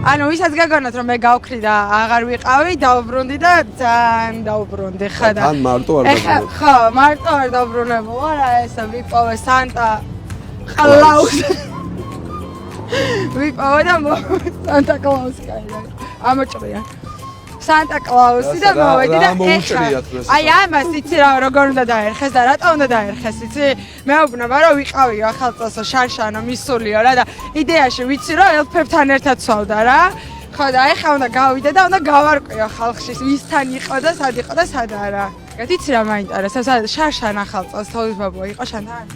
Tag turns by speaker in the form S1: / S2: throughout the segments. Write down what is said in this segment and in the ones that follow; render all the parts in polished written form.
S1: ანუ ვისაც გაგონოთ რომ მე გავქრი და აღარ ვიყავი, დავბრუნდი და ძალიან დავბრუნდი ხა და
S2: თან მარტო არ დავბრუნდი.
S1: ხო, მარტო არ დავბრუნებულა რა ესა ვიპოვე სანტა კლაუს. ვიპოვე და სანტა კლაუსი კაი. ამოჭრია. სანტა კლაუსი და მოვედი და აი ამას იცი რა როგორ უნდა დაერხეს და რატო უნდა დაერხეს იცი მე ვუბნება რომ ვიყავიო ახალწლსა შარშანო მისულიო რა და იდეაში ვიცი რომ ელფებთან ერთად ვსვავდა რა ხო და ეხლა უნდა გავიდე და უნდა გავარკვიო ხალხში ვისთან იყო და სად იყო და სად არა იცი რა მაინტერესებს შარშან ახალწლს თოლის ბაბუა იყო შანთან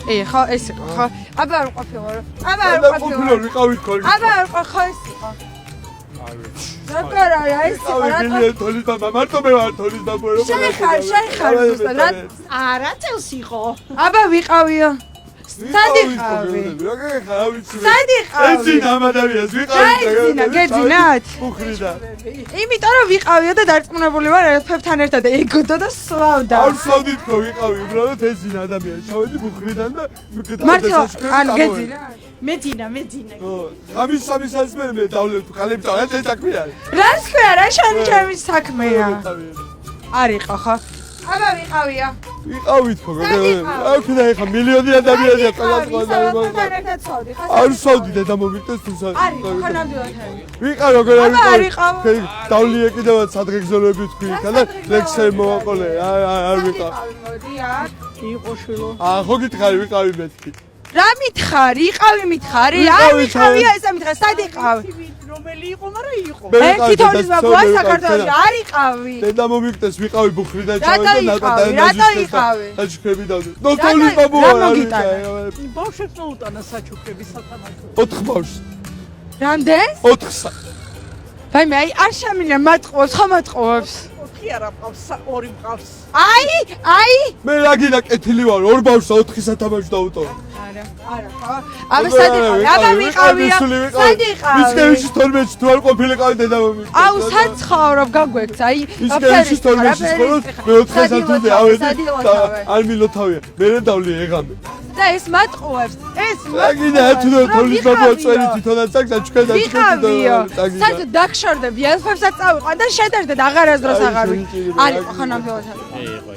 S1: კი ხო ეს იყო ხო აბა არ ყოფილა აბა არ ყოფილა
S2: ვიყავით ხოლმე
S1: აბა არ ხო ეს იყო ზოგადად ეს
S2: რა თოლის ბაბა მარტო მე ვარ თოლის ბაბა რომ
S1: შეხარ ზუსტად რა
S3: არა წელს იყო
S1: აბა ვიყავიო სად იყავი
S2: როგორ ხარ ვიცი
S1: სად იყავი
S2: ეძინა ამ ადამიანს ვიყავი
S1: გეძინათ
S2: ბუხრიდა
S1: იმიტომ რომ ვიყავიო და დარწმუნებული ვარ ელფებთან ერთად ეგოდო და სვავდა
S2: არ სვავდით ხო ვიყავი უბრალოდ ეძინა ადამიანს შევედი ბუხრიდან და
S1: მართლა ანუ გეძინა
S3: მეძინა
S2: ამის მე დავლებ ხალები წავ ეს საქმე არის
S1: რას ქვია რა შენი ჩემი საქმეა არისო ხო აბა ვიყავიო
S2: ვიყავით ხო რა ვქნა ეხა მილიონი ადამიანია არ სვავდი და მომიტეს თუ სად
S1: არის ხო ნამდვილად
S2: ვიყავ როგორ არის დავლიე კიდევაც სადღეგრძელოებით თქვი ხა და ლექსები მოვაყოლე არ ვიყავ
S3: იყო შილო
S2: ხო გითხარი ვიყავი მეთქი
S1: რა მითხარი? იყავი მითხარი? არ ვიყავია ესა მითხარი, სად იყავი?
S3: რომელი იყო, მაგრამ იყო.
S1: ერთი თოლის ბაბუა საქართველოში არ იყავი.
S2: დედა მომიგდეს ვიყავი ბუხრიდან
S1: ჩავედი და რატო იყავი?
S2: საჩუქრები დავდე. თოლის ბაბუა
S1: არ მოგიტანა.
S3: ბავშვებს მოუტანა საჩუქრები სათანადო.
S2: 4 ბავშვს.
S1: რამდენს?
S2: 4-ს.
S1: ვაიმე, აი არ შემიძლია მატყუებს, ხო მატყუებს?
S3: 4 არა მყავს, 2 მყავს.
S1: აი!
S2: მე რა გინდა კეთილი ვარ, 2 ბავშვსა 4 სათამაშო დავუტოვე.
S1: არა ხო? აბა სად იყავი? აბა ვიყავია. სად იყავი?
S2: მისკევიჩის 12-ში თუ არ ყოფილიყავი დედა მომიგდეს.
S1: აუ სად ცხოვრობ გაგვექც? აი
S2: მისკევიჩის 12-ში ხოლმე მე 4 საათამდე ავედი და არ მილოთავია. მე დავლიე ეღამე.
S1: და ეს მატყუებს. ეს
S2: რა გინდა თუ თოლის ბაბუა წვერი თვითონაც აქვს აჩქენ და
S1: ვიყავიო. საერთოდ დაგშორდები ელფებსაც წავიყვან და შედერდეთ აღარასდროს აღარ ვიყავი. არისო ხო ნამდვილად
S4: იყო.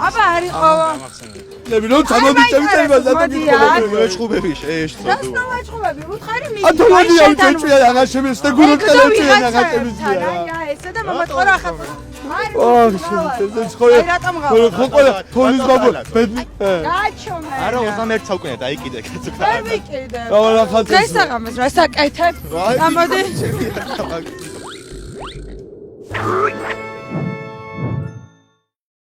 S1: აბა არისო.
S2: ნები რო წამოდი წემიწება და
S4: მეჩხუბები შეეშთო.
S1: რას დავაჩხუბები? უთხარი მიდი.
S2: ათოლადი ამ წეჭია აღარ შემეს და გუროთელეჭია აღარ შემესია.
S1: აი ესა და მომატყორა ახალ.
S2: ეს ხო ყველა თოლის ბაბუა ბედნი.
S1: გაჩომე.
S4: არა 21 საუკუნე დაიკიდე კაცო.
S1: არ ვიკიდე.
S2: რა ხალხი
S1: გასაღამოს რა საკეთებ? ამოდი.